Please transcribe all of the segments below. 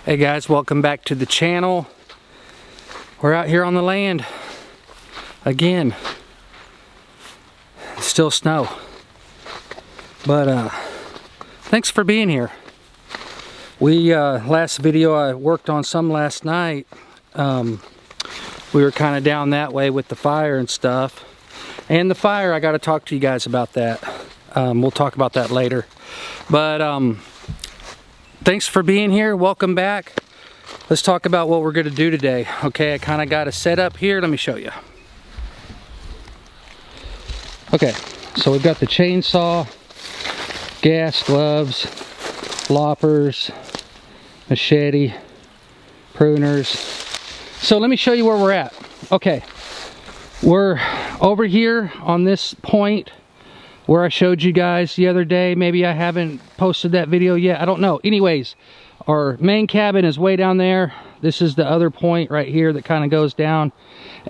Hey guys, welcome back to the channel. We're out here on the land again. Still snow, but thanks for being here. Last video I worked on some last night. We were kind of down that way with the fire and stuff, and the fire, I got to talk to you guys about that. We'll talk about that later, but thanks for being here. Welcome back. Let's talk about what we're going to do today. Okay, I kind of got a setup here. Let me show you. Okay, so we've got the chainsaw, gas gloves, loppers, machete, pruners. So let me show you where we're at. Okay, we're over here on this point where I showed you guys the other day. Maybe I haven't posted that video yet, I don't know. Anyways, our main cabin is way down there. This is the other point right here that kind of goes down,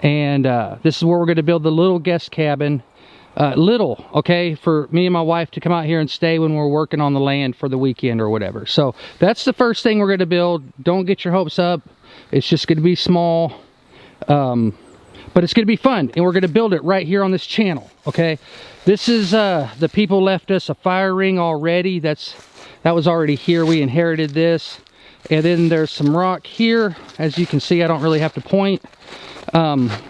and this is where we're going to build the little guest cabin. Okay, for me and my wife to come out here and stay when we're working on the land for the weekend or whatever. So that's the first thing we're going to build. Don't get your hopes up. It's just going to be small, but it's going to be fun, and we're going to build it right here on this channel. Okay, this is the people left us a fire ring already. That was already here. We inherited this, and then there's some rock here. As you can see, I don't really have to point.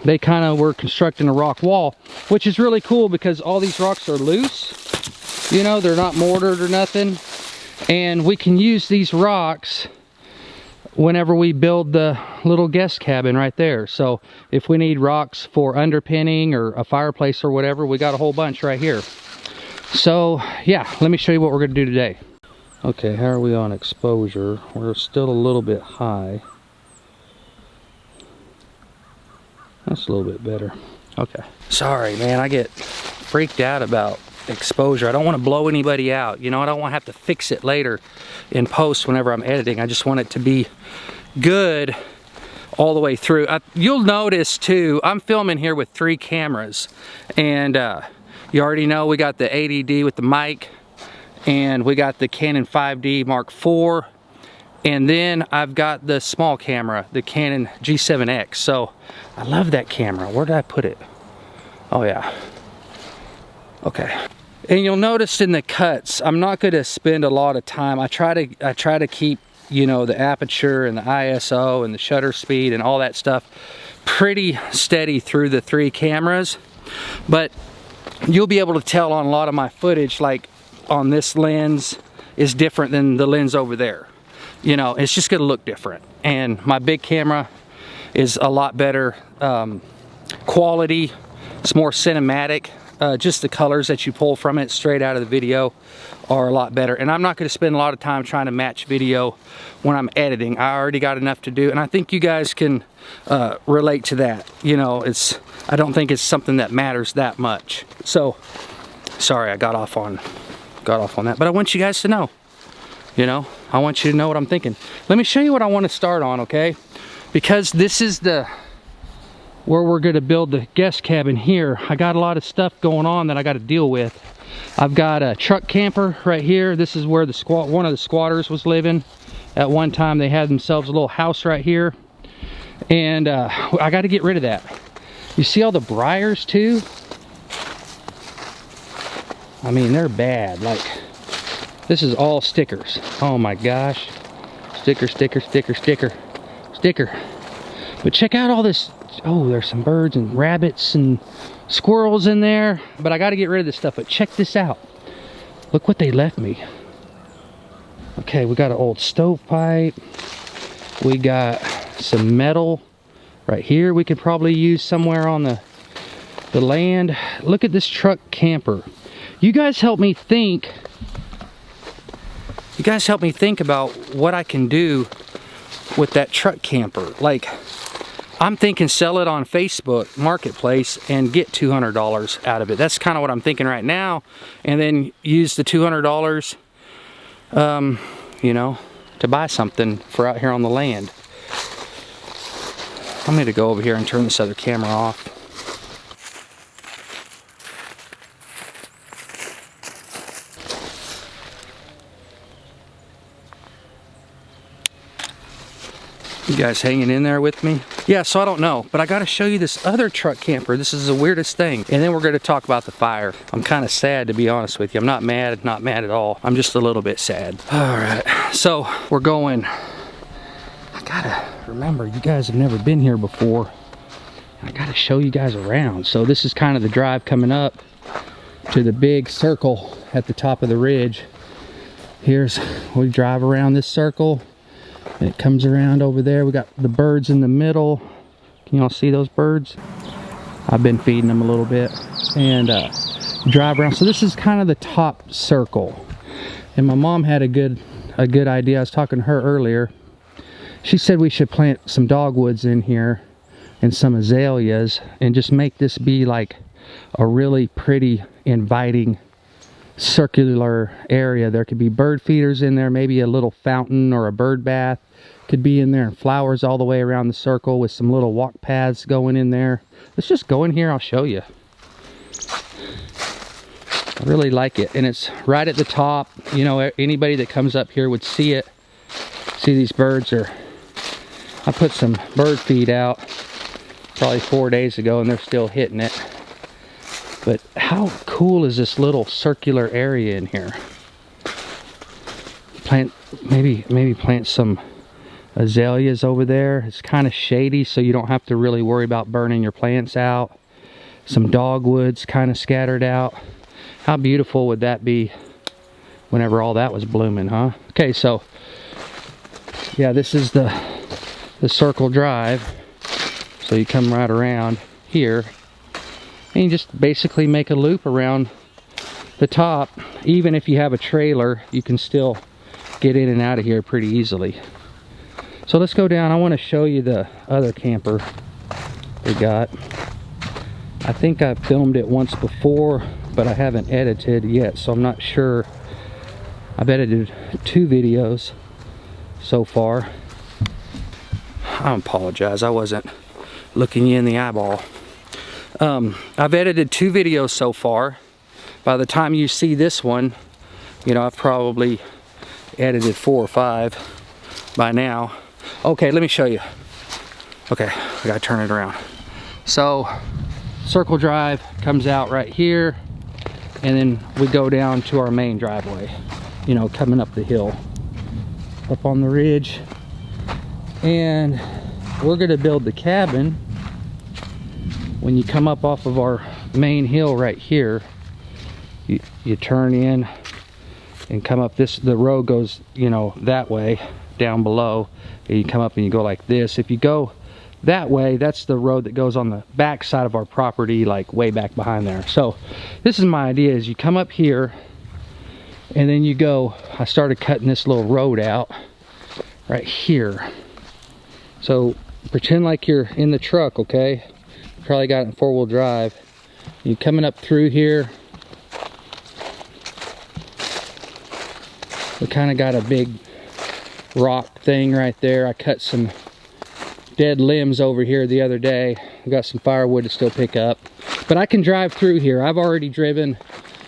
They kind of were constructing a rock wall, which is really cool because all these rocks are loose. You know, they're not mortared or nothing, and we can use these rocks whenever we build the little guest cabin right there. So if we need rocks for underpinning or a fireplace or whatever, we got a whole bunch right here. So yeah, let me show you what we're going to do today. Okay, how are we on exposure? We're still a little bit high. That's a little bit better. Okay. Sorry, man, I get freaked out about exposure. I don't want to blow anybody out. You know, I don't want to have to fix it later in post whenever I'm editing. I just want it to be good all the way through. You'll notice too, I'm filming here with 3 cameras, and you already know we got the 80D with the mic, and we got the Canon 5D Mark IV, and then I've got the small camera, the Canon G7X. So I love that camera. Where did I put it? Oh yeah. Okay. And you'll notice in the cuts, I'm not going to spend a lot of time. I try to keep, you know, the aperture and the ISO and the shutter speed and all that stuff pretty steady through the 3 cameras. But you'll be able to tell on a lot of my footage, like on this lens is different than the lens over there. You know, it's just going to look different. And my big camera is a lot better quality. It's more cinematic. Just the colors that you pull from it straight out of the video are a lot better. And I'm not going to spend a lot of time trying to match video when I'm editing. I already got enough to do, and I think you guys can relate to that. You know, I don't think it's something that matters that much. So sorry I got off on that, but I want you guys to know. You know, I want you to know what I'm thinking. Let me show you what I want to start on, okay? Because this is where we're going to build the guest cabin here. I got a lot of stuff going on that I got to deal with. I've got a truck camper right here. This is where one of the squatters was living. At one time they had themselves a little house right here, and I got to get rid of that. You see all the briars too? I mean, they're bad. Like, this is all stickers. Oh my gosh. Sticker, sticker, sticker, sticker, sticker. But check out all this. Oh, there's some birds and rabbits and squirrels in there. But I got to get rid of this stuff. But check this out. Look what they left me. Okay, we got an old stovepipe. We got some metal right here we could probably use somewhere on the land. Look at this truck camper. You guys help me think. You guys help me think about what I can do with that truck camper. Like, I'm thinking sell it on Facebook Marketplace and get $200 out of it. That's kind of what I'm thinking right now. And then use the $200, you know, to buy something for out here on the land. I'm going to go over here and turn this other camera off. You guys hanging in there with me? Yeah, so I don't know, but I gotta show you this other truck camper. This is the weirdest thing. And then we're gonna talk about the fire. I'm kind of sad, to be honest with you. I'm not mad at all. I'm just a little bit sad. All right, so we're going. I gotta remember, you guys have never been here before. I gotta show you guys around. So this is kind of the drive coming up to the big circle at the top of the ridge. We drive around this circle. And it comes around over there. We got the birds in the middle. Can y'all see those birds? I've been feeding them a little bit. And drive around. So this is kind of the top circle. And my mom had a good idea. I was talking to her earlier. She said we should plant some dogwoods in here and some azaleas and just make this be like a really pretty, inviting, circular area. There could be bird feeders in there, maybe a little fountain or a bird bath could be in there, and flowers all the way around the circle with some little walk paths going in there. Let's just go in here, I'll show you. I really like it, and it's right at the top. You know, anybody that comes up here would see it. See, these birds are, I put some bird feed out probably 4 days ago and they're still hitting it. But how cool is this little circular area in here? Maybe plant some azaleas over there. It's kind of shady, so you don't have to really worry about burning your plants out. Some dogwoods kind of scattered out. How beautiful would that be whenever all that was blooming, huh? Okay, so yeah, this is the circle drive. So you come right around here. And you just basically make a loop around the top. Even if you have a trailer, you can still get in and out of here pretty easily. So let's go down. I want to show you the other camper we got. I think I filmed it once before, but I haven't edited yet, so I'm not sure. I've edited 2 videos so far. I apologize, I wasn't looking you in the eyeball. I've edited 2 videos so far. By the time you see this one, you know, I've probably edited 4 or 5 by now. Okay, let me show you. Okay, I gotta turn it around. So, circle drive comes out right here, and then we go down to our main driveway, you know, coming up the hill, up on the ridge. And we're gonna build the cabin. When you come up off of our main hill right here, you turn in and come up the road goes, you know, that way down below, and you come up and you go like this. If you go that way, that's the road that goes on the back side of our property, like way back behind there. So this is my idea, is you come up here and then you go, I started cutting this little road out right here. So pretend like you're in the truck, okay? Probably got it in 4-wheel drive. You're coming up through here. We kind of got a big rock thing right there. I cut some dead limbs over here the other day. We got some firewood to still pick up. But I can drive through here. I've already driven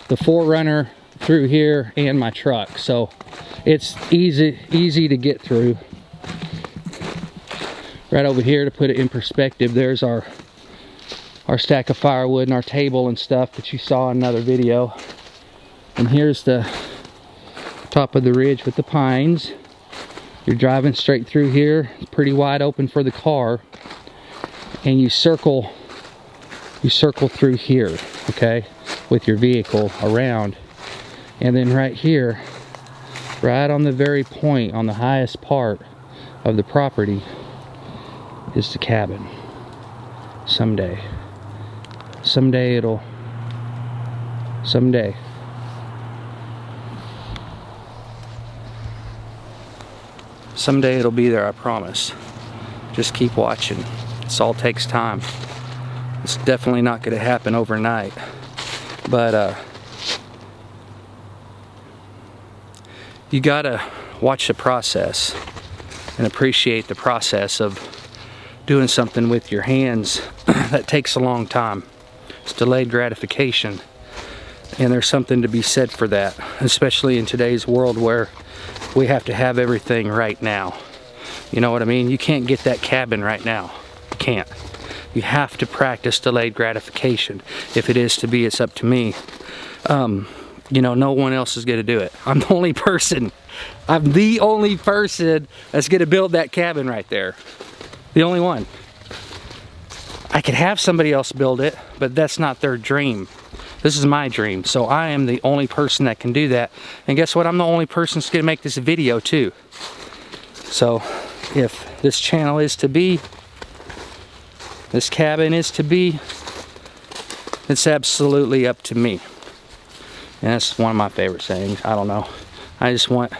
the 4Runner through here and my truck. So it's easy to get through. Right over here, to put it in perspective, there's our stack of firewood and our table and stuff that you saw in another video. And here's the top of the ridge with the pines. You're driving straight through here. It's pretty wide open for the car. And you circle through here, okay, with your vehicle around. And then right here, right on the very point, on the highest part of the property, is the cabin. Someday it'll be there, I promise. Just keep watching. This all takes time. It's definitely not going to happen overnight. But you gotta watch the process and appreciate the process of doing something with your hands. That takes a long time. It's delayed gratification, and there's something to be said for that, especially in today's world where we have to have everything right now. You know what I mean? You can't get that cabin right now. You can't. You have to practice delayed gratification. If it is to be, it's up to me. You know, no one else is gonna do it. I'm the only person. I'm the only person that's gonna build that cabin right there. The only one. I could have somebody else build it, but that's not their dream. This is my dream. So I am the only person that can do that. And guess what? I'm the only person that's gonna make this video too. So if this channel is to be, this cabin is to be, it's absolutely up to me. And that's one of my favorite sayings. I don't know. I just want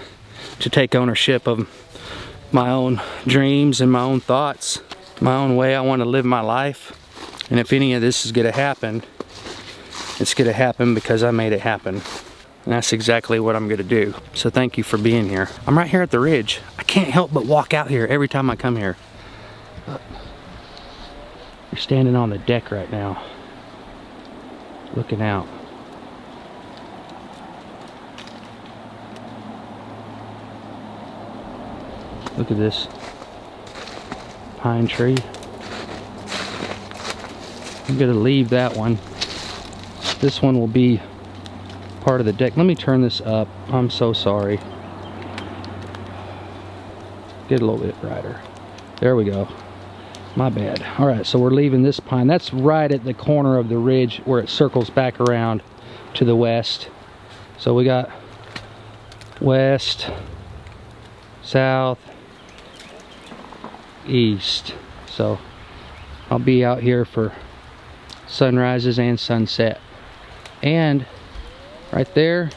to take ownership of my own dreams and my own thoughts, my own way I want to live my life. And if any of this is going to happen, it's going to happen because I made it happen. And that's exactly what I'm going to do. So thank you for being here. I'm right here at the ridge. I can't help but walk out here every time I come here. You're standing on the deck right now, looking out. Look at this pine tree. I'm gonna leave that one. This one will be part of the deck. Let me turn this up. I'm so sorry. Get a little bit brighter. There we go. My bad. All right, so we're leaving this pine. That's right at the corner of the ridge where it circles back around to the west. So we got west, south, east. So I'll be out here for sunrises and sunset. And right there,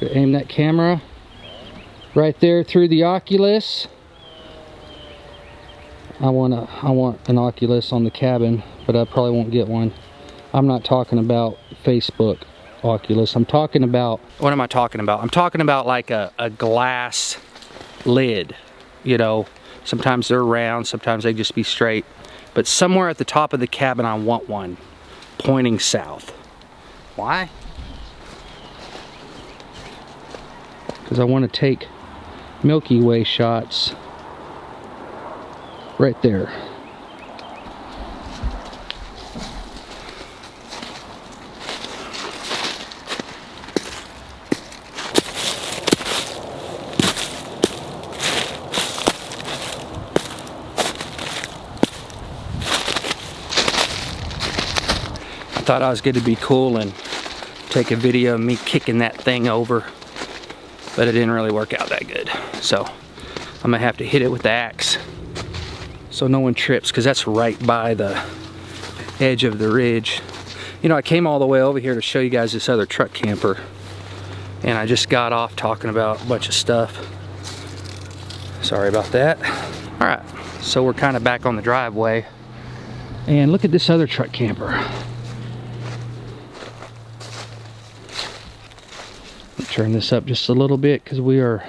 aim that camera right there through the Oculus. I want an Oculus on the cabin, but I probably won't get one. I'm not talking about Facebook Oculus. I'm talking about, what am I talking about? I'm talking about like a glass lid, you know. Sometimes they're round, sometimes they just be straight. But somewhere at the top of the cabin, I want one pointing south. Why? Because I want to take Milky Way shots right there. Thought I was going to be cool and take a video of me kicking that thing over, but it didn't really work out that good. So I'm gonna have to hit it with the axe so no one trips, because that's right by the edge of the ridge. You know, I came all the way over here to show you guys this other truck camper, and I just got off talking about a bunch of stuff. Sorry about that. All right, so we're kind of back on the driveway, and look at this other truck camper. Turn this up just a little bit because we are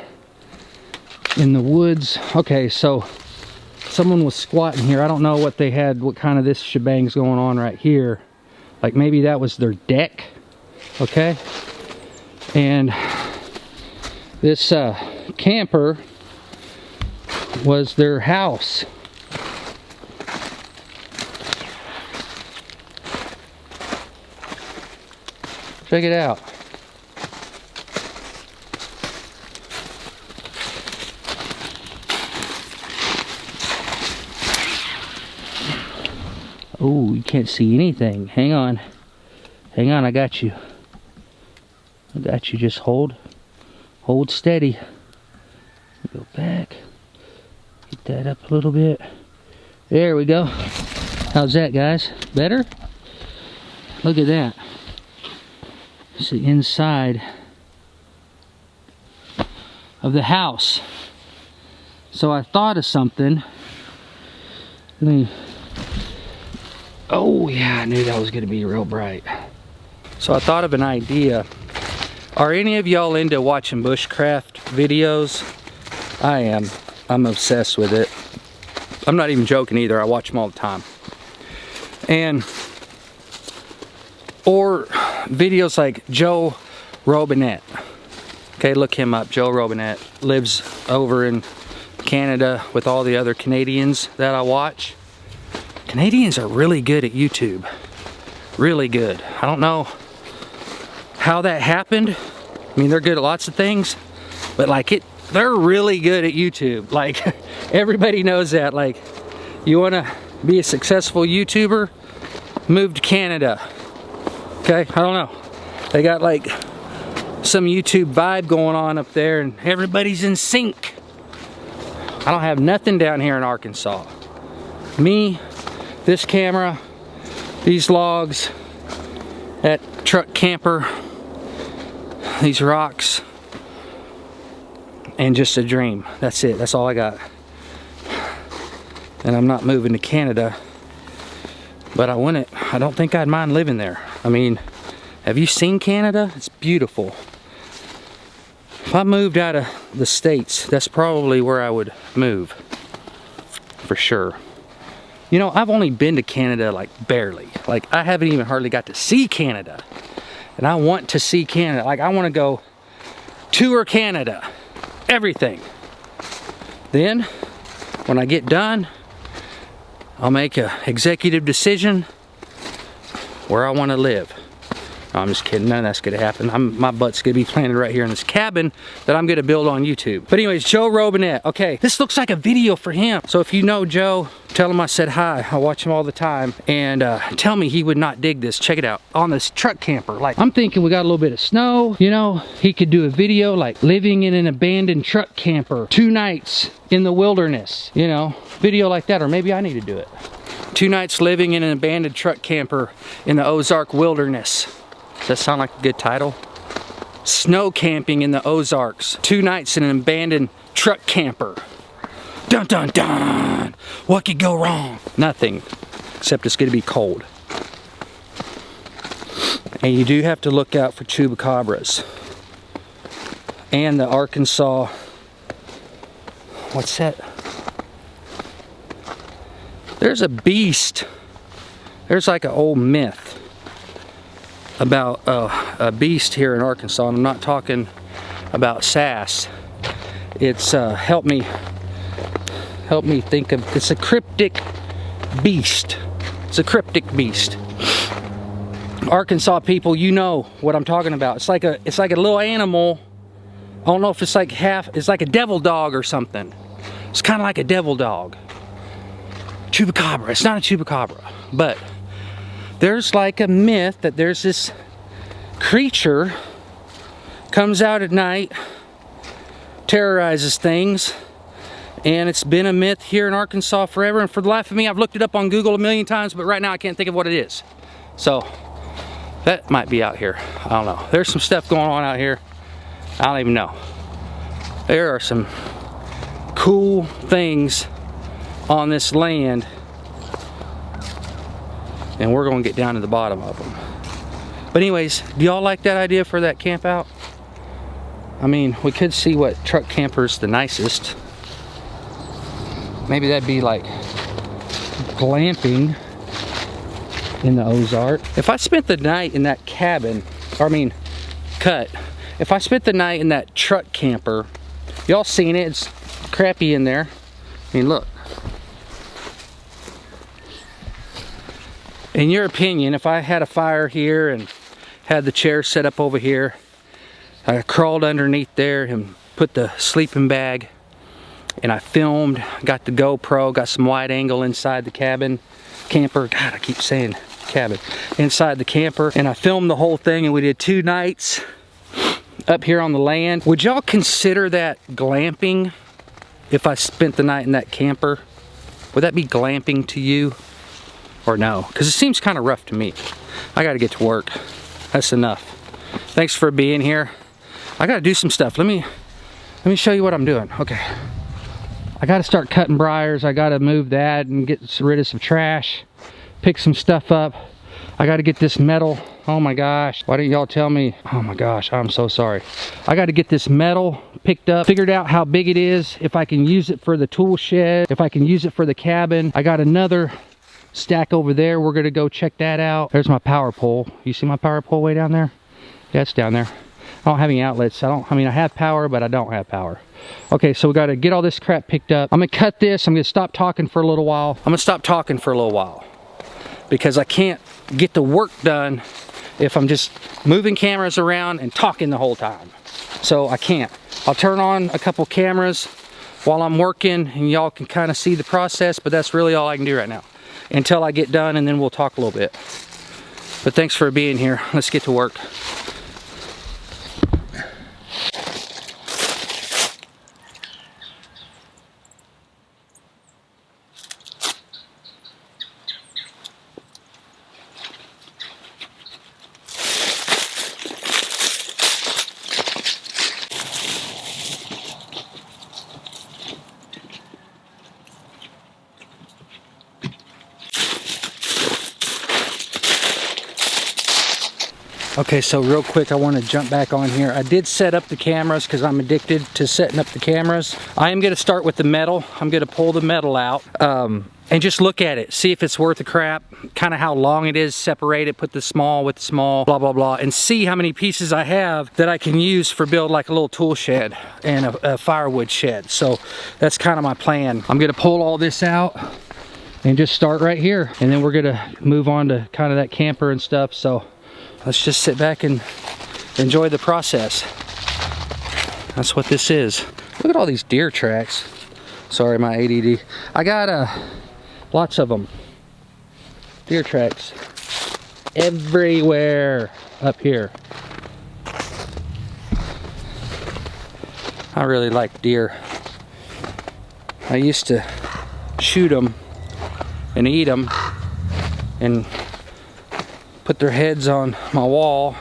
in the woods. Okay, so someone was squatting here. I don't know what they had, what kind of this shebang's going on right here. Like maybe that was their deck. Okay, and this camper was their house. Check it out. Oh, you can't see anything. Hang on. Hang on, I got you. I got you. Just hold steady. Go back. Get that up a little bit. There we go. How's that, guys? Better? Look at that. It's the inside of the house. So I thought of something. Let me... Oh yeah, I knew that was gonna be real bright. So I thought of an idea. Are any of y'all into watching bushcraft videos? I am. I'm obsessed with it. I'm not even joking either. I watch them all the time. Or videos like Joe Robinette. Okay, look him up. Joe Robinette lives over in Canada with all the other Canadians that I watch. Canadians are really good at YouTube. Really good. I don't know how that happened. I mean, they're good at lots of things, but like they're really good at YouTube. Like, everybody knows that. Like, you want to be a successful YouTuber, move to Canada. Okay, I don't know. They got like some YouTube vibe going on up there, and everybody's in sync. I don't have nothing down here in Arkansas. Me, this camera, these logs, that truck camper, these rocks, and just a dream. That's it. That's all I got. And I'm not moving to Canada, but I don't think I'd mind living there. I mean, have you seen Canada? It's beautiful. If I moved out of the States, that's probably where I would move, for sure. You know, I've only been to Canada like barely. Like, I haven't even hardly got to see Canada. And I want to see Canada. Like, I want to go tour Canada. Everything. Then, when I get done, I'll make an executive decision where I want to live. No, I'm just kidding. None of that's going to happen. My butt's going to be planted right here in this cabin that I'm going to build on YouTube. But anyways, Joe Robinette. Okay, this looks like a video for him. So if you know Joe, tell him I said hi. I watch him all the time. And tell me he would not dig this. Check it out. On this truck camper. Like, I'm thinking we got a little bit of snow. You know, he could do a video like living in an abandoned truck camper. 2 nights in the wilderness. You know, video like that. Or maybe I need to do it. 2 nights living in an abandoned truck camper in the Ozark wilderness. Does that sound like a good title? Snow camping in the Ozarks. 2 nights in an abandoned truck camper. Dun dun dun! What could go wrong? Nothing, except it's gonna be cold. And you do have to look out for chupacabras. And the Arkansas, what's that? There's a beast. There's like an old myth about a beast here in Arkansas, and I'm not talking about sass. It's help me think of, it's a cryptic beast. It's a cryptic beast. Arkansas people, you know what I'm talking about. It's like a little animal. I don't know if it's like it's like a devil dog or something. It's kind of like a devil dog. Chupacabra. It's not a chupacabra, but there's like a myth that there's this creature comes out at night, terrorizes things, and it's been a myth here in Arkansas forever. And for the life of me, I've looked it up on Google a million times, but right now I can't think of what it is. So that might be out here. I don't know. There's some stuff going on out here. I don't even know. There are some cool things on this land, and we're gonna get down to the bottom of them. But anyways, do y'all like that idea for that camp out? I mean, we could see what truck camper's the nicest. Maybe that'd be like glamping in the Ozark. If I spent the night in that cabin, if I spent the night in that truck camper, y'all seen it, it's crappy in there. I mean, look. In your opinion, if I had a fire here and had the chair set up over here, I crawled underneath there and put the sleeping bag, and I filmed, got the GoPro, got some wide angle inside the camper. God, I keep saying cabin. Inside the camper, and I filmed the whole thing, and we did 2 nights up here on the land. Would y'all consider that glamping if I spent the night in that camper? Would that be glamping to you? Or no? Because it seems kind of rough to me. I gotta get to work. That's enough. Thanks for being here. I gotta do some stuff. Let me show you what I'm doing. Okay. I gotta start cutting briars. I gotta move that and get rid of some trash. Pick some stuff up. I gotta get this metal. Oh my gosh. Why didn't y'all tell me? Oh my gosh, I'm so sorry. I gotta get this metal picked up, figured out how big it is, if I can use it for the tool shed, if I can use it for the cabin. I got another stack over there. We're gonna go check that out. There's my power pole. You see my power pole way down there? Yeah, it's down there. don't have any outlets. I mean, I have power, but I don't have power. Okay, so we got to get all this crap picked up. I'm gonna cut this. I'm gonna stop talking for a little while. Because I can't get the work done if I'm just moving cameras around and talking the whole time. So I can't. I'll turn on a couple cameras while I'm working and y'all can kind of see the process, but that's really all I can do right now until I get done, and then we'll talk a little bit. But thanks for being here. Let's get to work. Okay, so real quick, I want to jump back on here. I did set up the cameras because I'm addicted to setting up the cameras. I am going to start with the metal. I'm going to pull the metal out and just look at it, see if it's worth the crap, kind of how long it is, separate it, put the small with the small, blah, blah, blah, and see how many pieces I have that I can use for build like a little tool shed and a firewood shed. So that's kind of my plan. I'm going to pull all this out and just start right here. And then we're going to move on to kind of that camper and stuff. So let's just sit back and enjoy the process. That's what this is. Look at all these deer tracks. Sorry, my ADD. I got lots of them. Deer tracks everywhere up here. I really like deer. I used to shoot them and eat them and put their heads on my wall,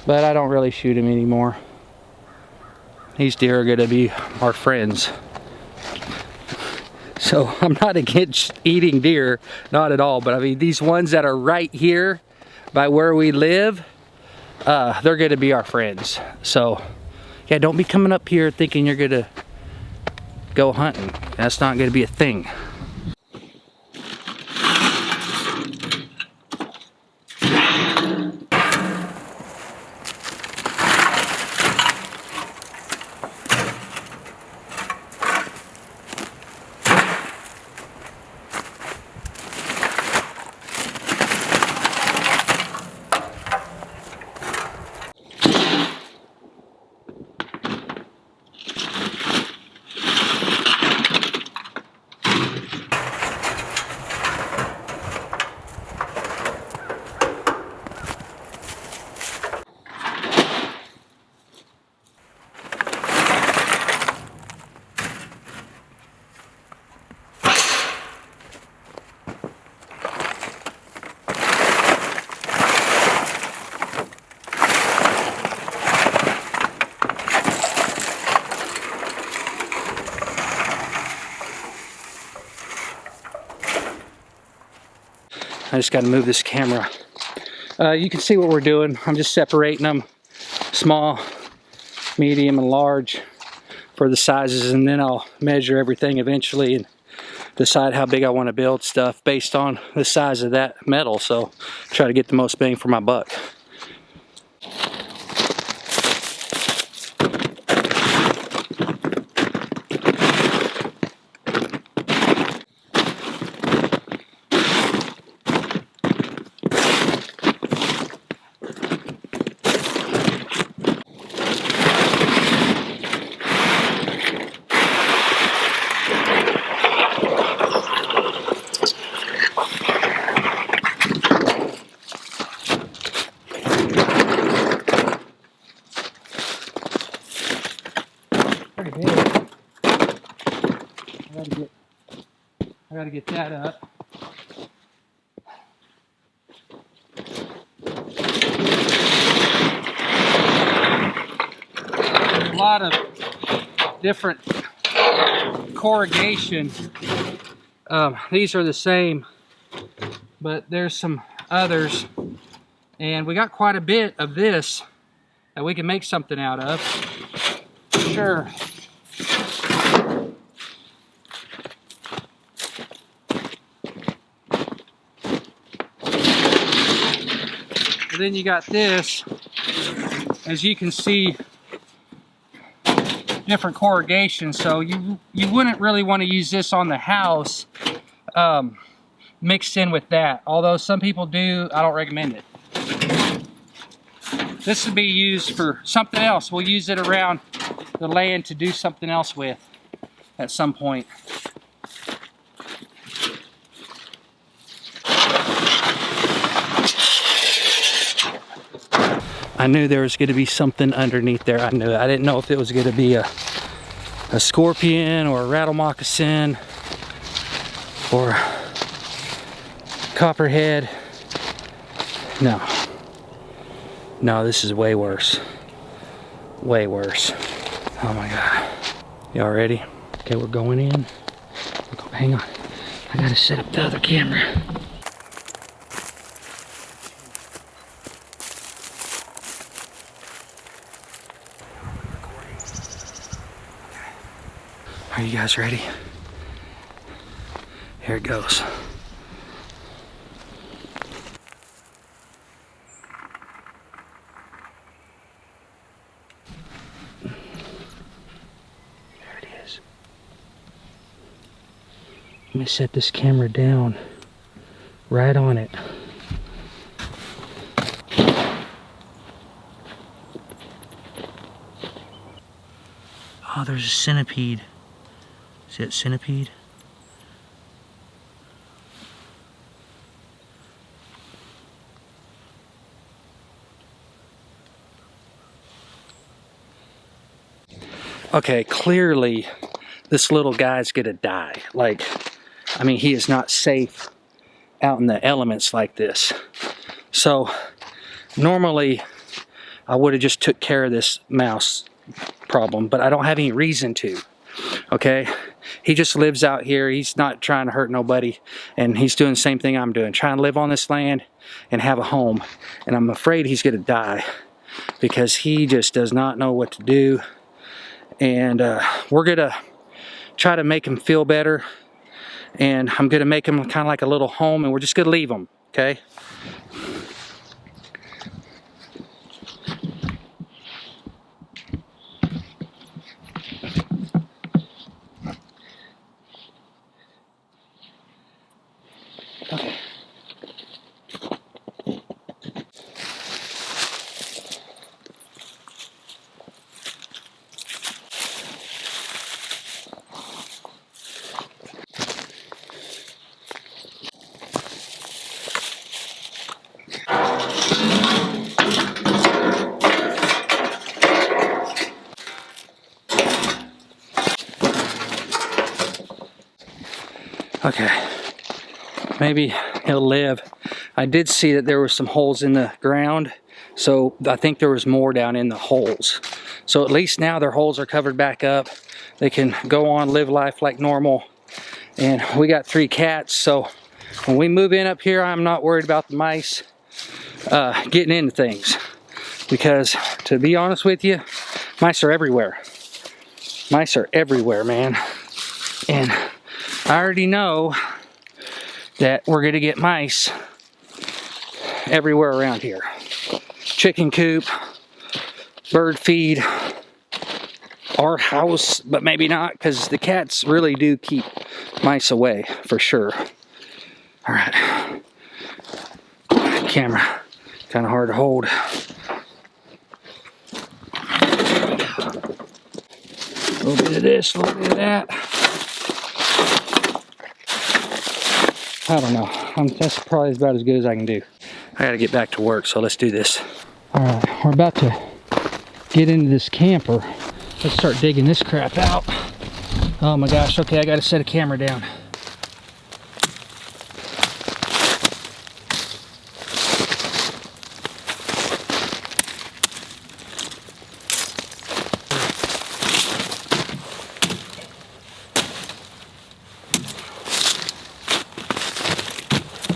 but I don't really shoot them anymore. These deer are gonna be our friends. So I'm not against eating deer, not at all, but I mean, these ones that are right here by where we live, they're gonna be our friends. So yeah, don't be coming up here thinking you're gonna go hunting. That's not gonna be a thing. I just got to move this camera. You can see what we're doing. I'm just separating them, small, medium, and large for the sizes, and then I'll measure everything eventually and decide how big I want to build stuff based on the size of that metal. So try to get the most bang for my buck. I gotta get that up. A lot of different corrugation. These are the same, but there's some others, and we got quite a bit of this that we can make something out of. Sure. And then you got this, as you can see, different corrugation, so you wouldn't really want to use this on the house mixed in with that. Although some people do, I don't recommend it. This would be used for something else. We'll use it around the land to do something else with at some point. I knew there was going to be something underneath there. I knew it. I didn't know if it was going to be a scorpion or a rattle moccasin or copperhead. No. No, this is way worse. Way worse. Oh my God. Y'all ready? Okay, we're going in. Hang on. I gotta set up the other camera. Are you guys ready? Here it goes. There it is. Let me set this camera down right on it. Oh, there's a centipede. Is that centipede? Okay, clearly this little guy's gonna die. Like, I mean, he is not safe out in the elements like this. So normally I would have just took care of this mouse problem, but I don't have any reason to. Okay, he just lives out here. He's not trying to hurt nobody, and he's doing the same thing I'm doing, trying to live on this land and have a home. And I'm afraid he's gonna die because he just does not know what to do. And we're gonna try to make him feel better, and I'm gonna make him kind of like a little home, and we're just gonna leave him. Okay. Okay. Okay, maybe he'll live. I did see that there were some holes in the ground, so I think there was more down in the holes. So at least now their holes are covered back up. They can go on, live life like normal. And we got 3 cats, so when we move in up here, I'm not worried about the mice getting into things. Because to be honest with you, mice are everywhere. Mice are everywhere, man. And I already know that we're gonna get mice everywhere around here. Chicken coop, bird feed, our house, but maybe not, because the cats really do keep mice away, for sure. All right. Camera, kind of hard to hold. A little bit of this, a little bit of that. I don't know. That's probably about as good as I can do. I gotta get back to work, so let's do this. All right, we're about to get into this camper. Let's start digging this crap out. Oh my gosh, okay, I gotta set a camera down.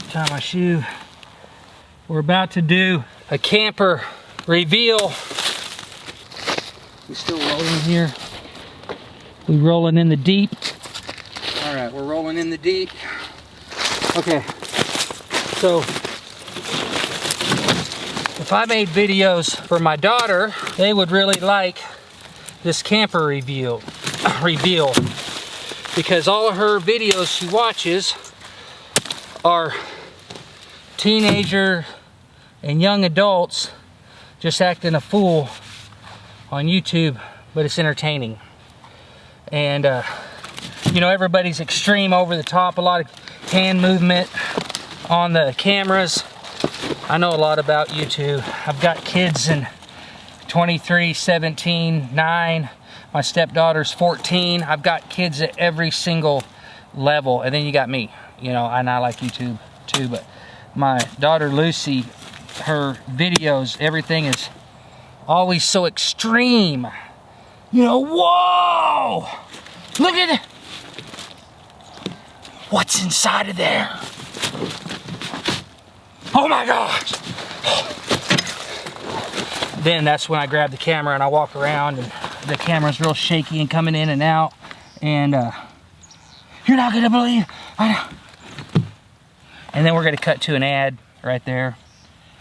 Tie my shoe. We're about to do a camper reveal. We still rolling here. We rolling in the deep. All right, we're rolling in the deep. Okay, so if I made videos for my daughter, they would really like this camper reveal, because all of her videos she watches are teenager and young adults just acting a fool on YouTube, but it's entertaining. And you know, everybody's extreme, over the top, a lot of hand movement on the cameras. I know a lot about YouTube. I've got kids in 23, 17, 9. My stepdaughter's 14. I've got kids at every single level. And then you got me, you know, and I like YouTube too. But my daughter Lucy, her videos, everything is always so extreme. You know, whoa! Look at it! What's inside of there? Oh my gosh! Then that's when I grab the camera and I walk around, and the camera's real shaky and coming in and out. And you're not gonna believe. And then we're gonna cut to an ad right there,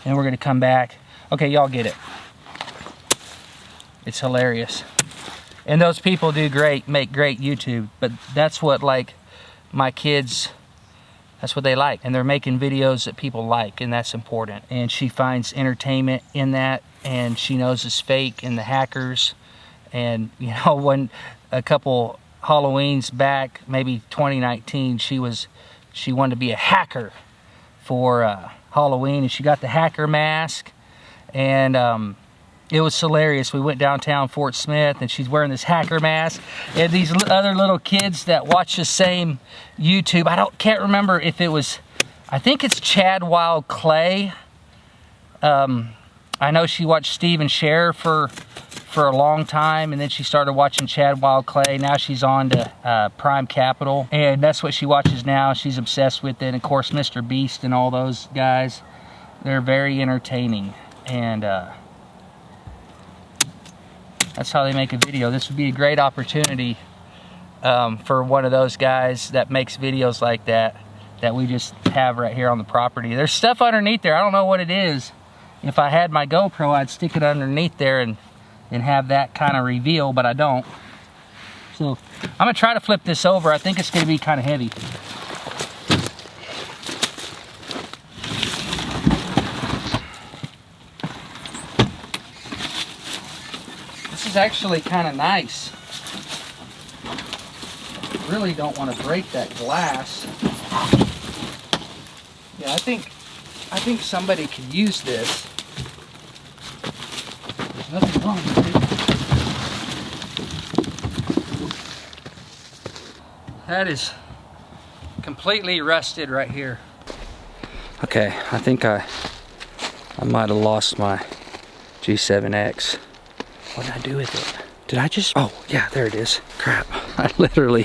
and we're gonna come back. Okay, y'all get it. It's hilarious. And those people do great, make great YouTube, but that's what, like, my kids, that's what they like. And they're making videos that people like, and that's important. And she finds entertainment in that, and she knows it's fake and the hackers. And, you know, when a couple Halloweens back, maybe 2019, she wanted to be a hacker for Halloween, and she got the hacker mask, and it was hilarious. We went downtown Fort Smith, and she's wearing this hacker mask. And these other little kids that watch the same YouTube, can't remember if it was, I think it's Chad Wild Clay. I know she watched Steve and Cher for a long time, and then she started watching Chad Wild Clay. Now she's on to Prime Capital, and that's what she watches now. She's obsessed with it. And of course, Mr. Beast and all those guys, they're very entertaining. And that's how they make a video. This would be a great opportunity for one of those guys that makes videos like that we just have right here on the property. There's stuff underneath there. I don't know what it is. If I had my GoPro, I'd stick it underneath there and have that kind of reveal, but I don't. So I'm gonna try to flip this over. I think it's gonna be kind of heavy. This is actually kind of nice. Really don't want to break that glass. Yeah, I think somebody could use this. There's nothing wrong with it. That is completely rusted right here. Okay, I think I might have lost my G7X. What did I do with it? Did I just, oh yeah, there it is. Crap, I literally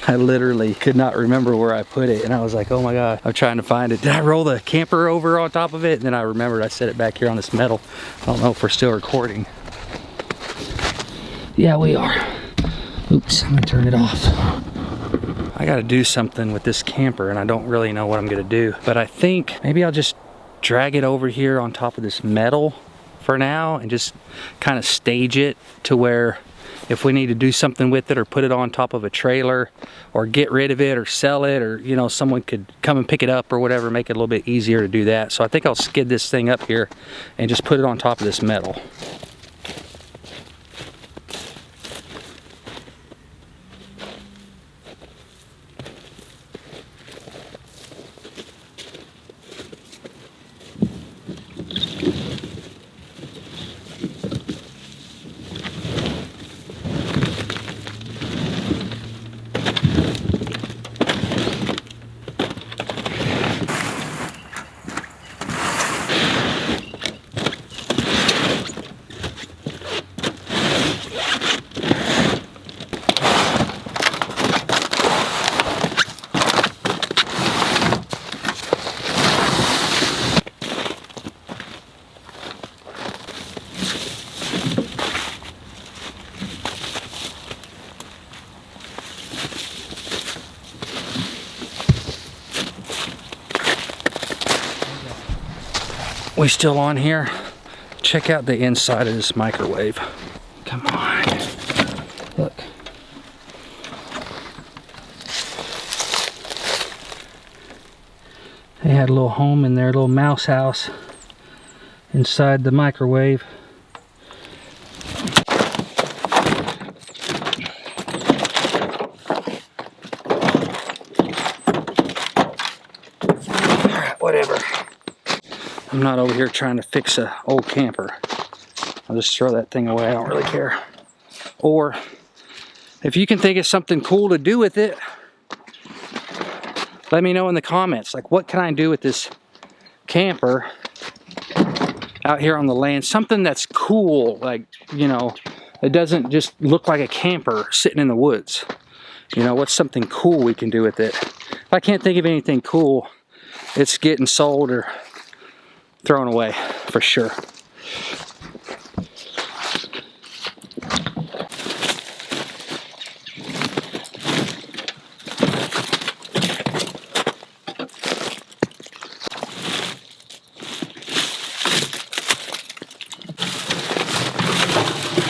could not remember where I put it, and I was like, oh my God, I'm trying to find it. Did I roll the camper over on top of it? And then I remembered I set it back here on this metal. I don't know if we're still recording. Yeah, we are. Oops, I'm gonna turn it off. I gotta do something with this camper, and I don't really know what I'm gonna do, but I think maybe I'll just drag it over here on top of this metal for now and just kind of stage it to where if we need to do something with it or put it on top of a trailer or get rid of it or sell it, or, you know, someone could come and pick it up or whatever, make it a little bit easier to do that. So I think I'll skid this thing up here and just put it on top of this metal. We still on here? check out the inside of this microwave. Come on. Look. They had a little home in there, a little mouse house inside the microwave. Whatever. I'm not over here trying to fix an old camper. I'll just throw that thing away. I don't really care. Or if you can think of something cool to do with it, let me know in the comments. Like, what can I do with this camper out here on the land? Something that's cool, like, you know, it doesn't just look like a camper sitting in the woods. You know, what's something cool we can do with it? If I can't think of anything cool, it's getting sold or thrown away for sure.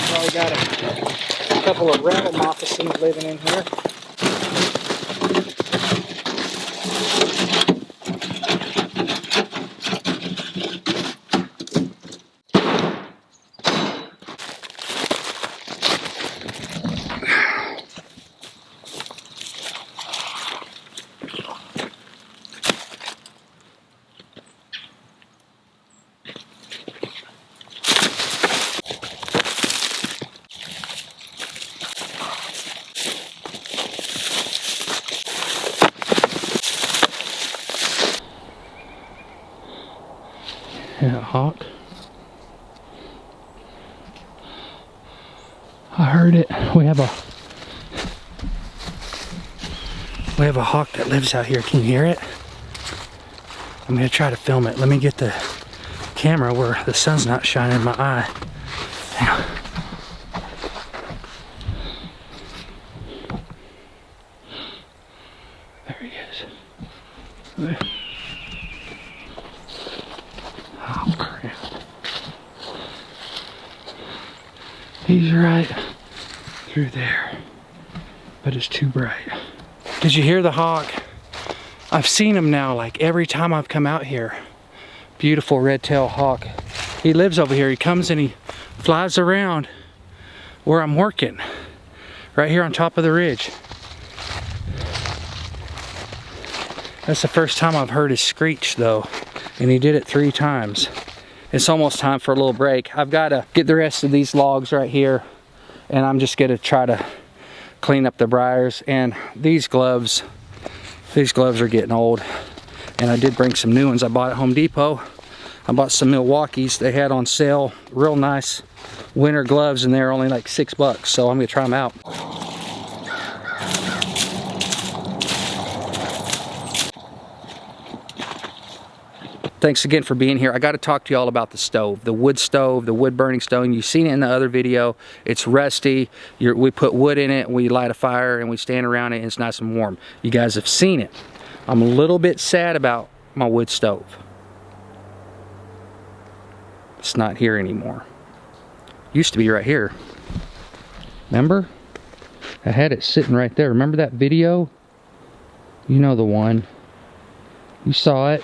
Well, we got a couple of rattle moccasins living in here. Yeah, hawk. I heard it. We have a hawk that lives out here. Can you hear it? I'm gonna try to film it. Let me get the camera where the sun's not shining in my eye. Hang on. There he is. There. Oh, crap. He's right through there, but it's too bright. Did you hear the hawk? I've seen him now, like every time I've come out here. Beautiful red-tailed hawk. He lives over here. He comes and he flies around where I'm working, right here on top of the ridge. That's the first time I've heard his screech though, and he did it 3 times. It's almost time for a little break. I've got to get the rest of these logs right here, and I'm just gonna try to clean up the briars. And these gloves are getting old, and I did bring some new ones I bought at Home Depot. I bought some Milwaukee's they had on sale, real nice winter gloves, and they're only like $6, so I'm gonna try them out. Thanks again for being here. I got to talk to you all about the stove, the wood burning stove. You've seen it in the other video. It's rusty. We put wood in it, we light a fire, and we stand around it, and it's nice and warm. You guys have seen it. I'm a little bit sad about my wood stove. It's not here anymore. Used to be right here. Remember? I had it sitting right there. Remember that video? You know the one. You saw it.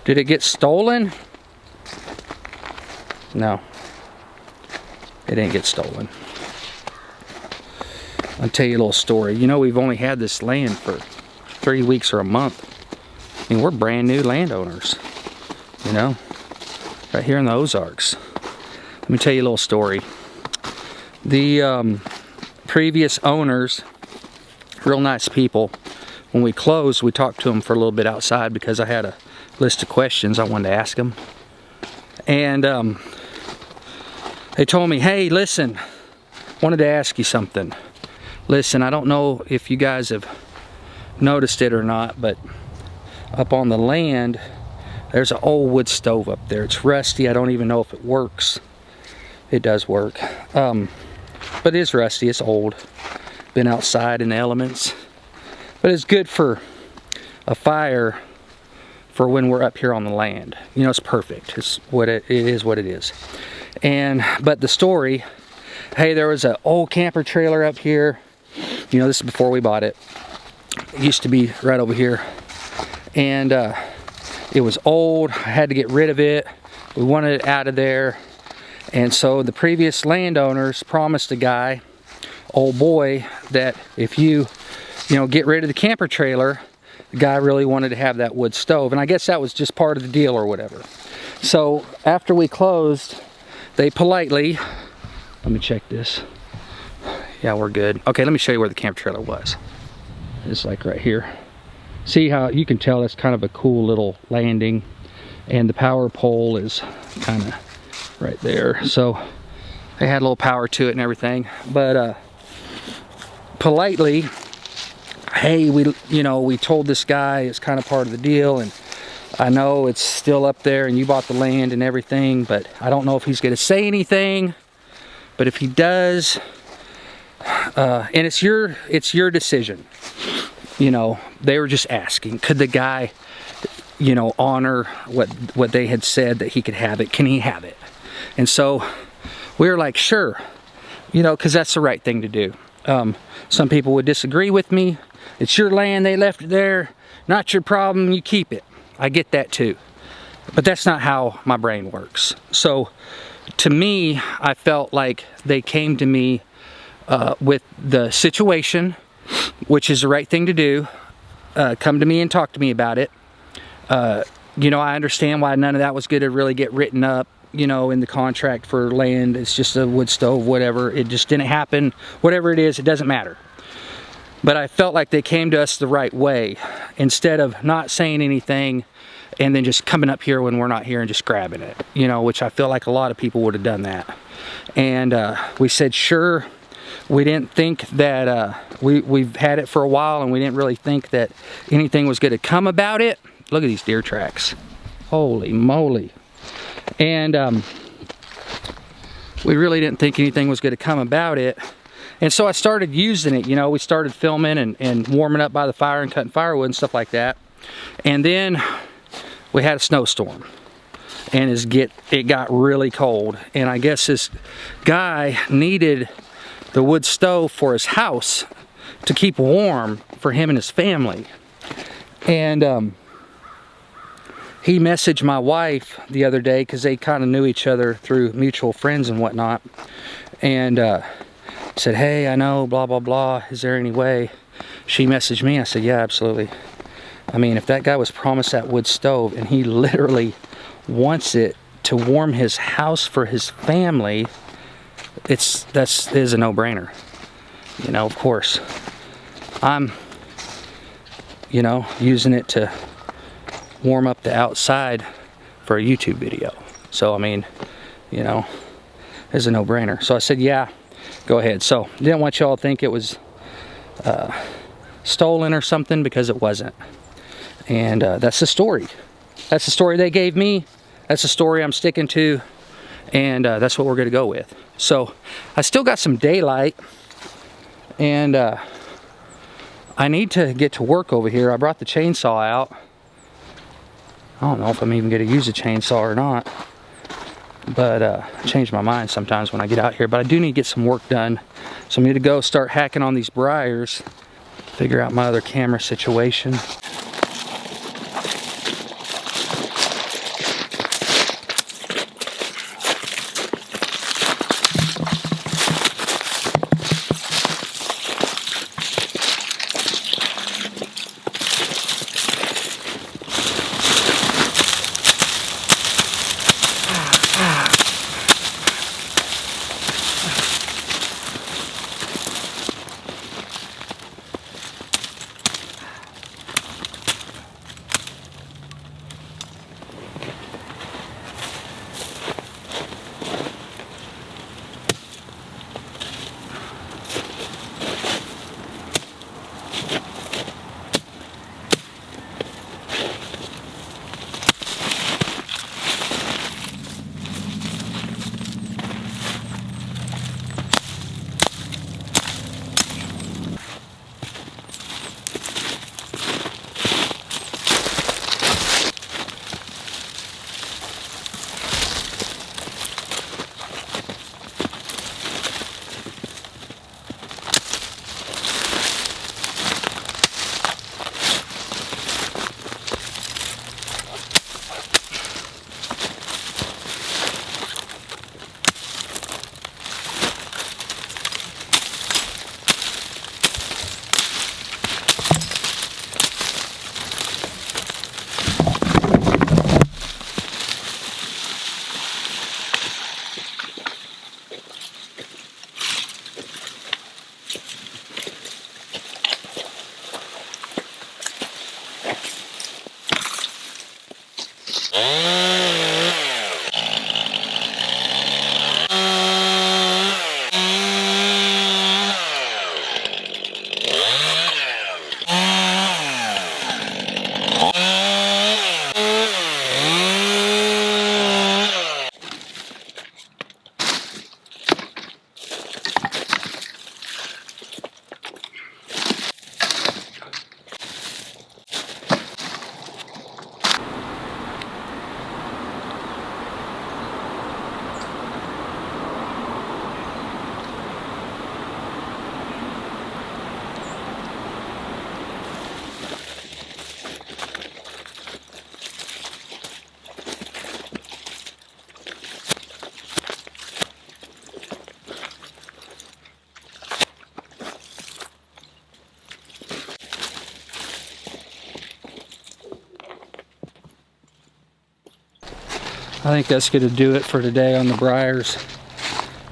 Did it get stolen? No. It didn't get stolen. I'll tell you a little story. You know, we've only had this land for 3 weeks or a month. I mean, we're brand new landowners. You know? Right here in the Ozarks. Let me tell you a little story. The previous owners, real nice people. When we closed, we talked to them for a little bit outside because I had a list of questions I wanted to ask them. And they told me, hey, listen, wanted to ask you something. Listen, I don't know if you guys have noticed it or not, but up on the land, there's an old wood stove up there. It's rusty. I don't even know if it works. It does work. But it is rusty. It's old. Been outside in the elements. But it's good for a fire for when we're up here on the land. You know, it's perfect. It's what it is what it is. But the story, hey, there was an old camper trailer up here. You know, this is before we bought it. It used to be right over here. And it was old. I had to get rid of it. We wanted it out of there. And so the previous landowners promised a guy, old boy, that if you know, get rid of the camper trailer, the guy really wanted to have that wood stove. And I guess that was just part of the deal or whatever. So after we closed, they politely, let me check this. Yeah, we're good. Okay, let me show you where the camper trailer was. It's like right here. See how you can tell that's kind of a cool little landing, and the power pole is kind of right there. So they had a little power to it and everything. But politely, hey, we told this guy it's kind of part of the deal, and I know it's still up there and you bought the land and everything, but I don't know if he's going to say anything. But if he does, and it's your decision. You know, they were just asking, could the guy, you know, honor what they had said, that he could have it? Can he have it? And so we were like, sure, you know, because that's the right thing to do. Some people would disagree with me. It's your land, they left it there, not your problem, you keep it. I get that too. But that's not how my brain works. So to me, I felt like they came to me with the situation, which is the right thing to do. Come to me and talk to me about it. You know, I understand why none of that was going to really get written up, you know, in the contract for land. It's just a wood stove, whatever. It just didn't happen. Whatever it is, it doesn't matter. But I felt like they came to us the right way, instead of not saying anything and then just coming up here when we're not here and just grabbing it, you know, which I feel like a lot of people would have done that. And we said, sure. We didn't think that, we've had it for a while, and we didn't really think that anything was going to come about it. Look at these deer tracks. Holy moly. And we really didn't think anything was going to come about it. And so I started using it, you know, we started filming and warming up by the fire and cutting firewood and stuff like that. And then we had a snowstorm, and it got really cold. And I guess this guy needed the wood stove for his house to keep warm for him and his family. And he messaged my wife the other day, because they kind of knew each other through mutual friends and whatnot, and said, hey, I know, blah, blah, blah, is there any way? She messaged me. I said, yeah, absolutely. I mean, if that guy was promised that wood stove and he literally wants it to warm his house for his family, it is a no-brainer. You know, of course, I'm, you know, using it to warm up the outside for a YouTube video. So, I mean, you know, it's a no-brainer. So I said, yeah, go ahead. So didn't want y'all to think it was stolen or something, because it wasn't. And that's the story. That's the story they gave me. That's the story I'm sticking to. And that's what we're going to go with. So I still got some daylight, and I need to get to work over here. I brought the chainsaw out. I don't know if I'm even going to use a chainsaw or not, but I change my mind sometimes when I get out here. But I do need to get some work done, so I need to go start hacking on these briars, figure out my other camera situation. I think that's going to do it for today on the briars.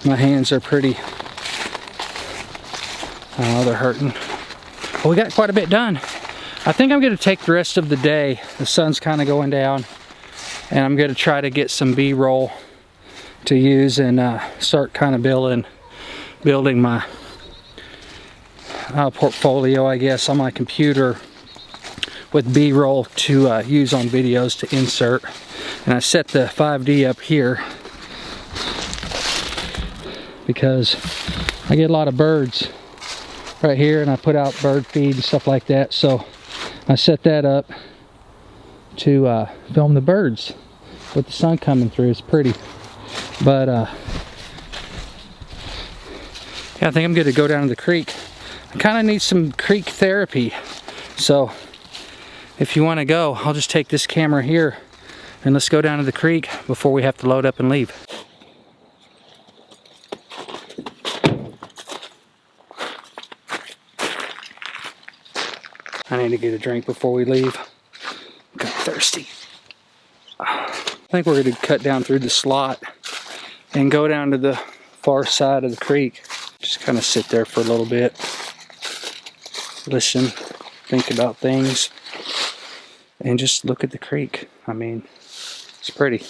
My hands are pretty, oh, they're hurting. Well, we got quite a bit done. I think I'm going to take the rest of the day. The sun's kind of going down, and I'm going to try to get some B-roll to use and start kind of building my portfolio, I guess, on my computer with B-roll to use on videos to insert. And I set the 5D up here because I get a lot of birds right here, and I put out bird feed and stuff like that, so I set that up to film the birds with the sun coming through. It's pretty, but yeah, I think I'm going to go down to the creek. I kind of need some creek therapy, so if you want to go, I'll just take this camera here and let's go down to the creek before we have to load up and leave. I need to get a drink before we leave. I'm kind of thirsty. I think we're going to cut down through the slot and go down to the far side of the creek. Just kind of sit there for a little bit. Listen, think about things, and just look at the creek. I mean, it's pretty.